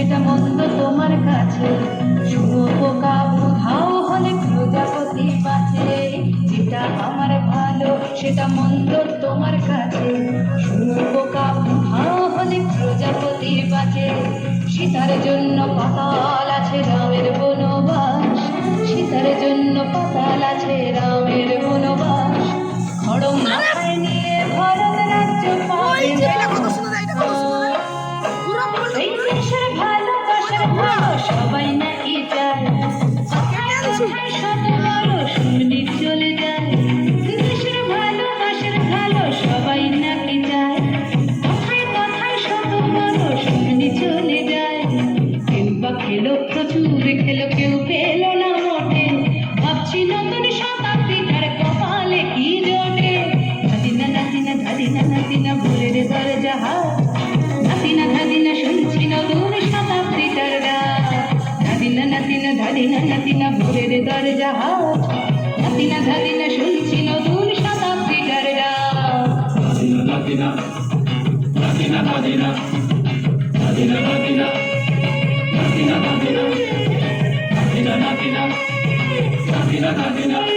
সেটা মন্দ তোমার কাছে। শুনো বোকা উধাও হলে প্রজাপতি বাঁচে। যেটা আমার ভালো সেটা মন্দ তোমার কাছে। শুনো বোকা উধাও হলে প্রজাপতি বাঁচে। সীতার জন্য পাতাল আছে রামের বনবাস। সীতার জন্য পাতাল আছে রামের বনবাস। খড়ম মাথায় নিয়ে ভরত রাজ্য পাবে না। এই দেশের ভালোবাসার ভালো সবাই নাকি চায়। কথায় কথায় শত মানুষ এমনি চলে যায়। দেশের ভালোবাসার ভালো সবাই নাকি চায়। কথায় কথায় শত মানুষ এমনি চলে যায়। কেউ বা খেলো প্রচুর খেলো, কেউ পেলো না মোটে। ভাবছি নতুন শতাব্দীটার কপালে কি জোটে। ধাদিনা নাতিনা ধাদিনা নাতিনা ভোরের দরজা হাত। নাতিনা ধাদিনা শুনছি নতুন শতাব্দীটার ডাক। ধাদিনা নাতিনা ধাদিনা নাতিনা ভোরের দরজা হাত। নাতিনা ধাদিনা শুনছি নতুন শতাব্দীটার ডাক। নাতিনা নাতিনা নাতিনা নাতিনা নাতিনা নাতিনা নাতিনা নাতিনা নাতিনা নাতিনা নাতিনা নাতিনা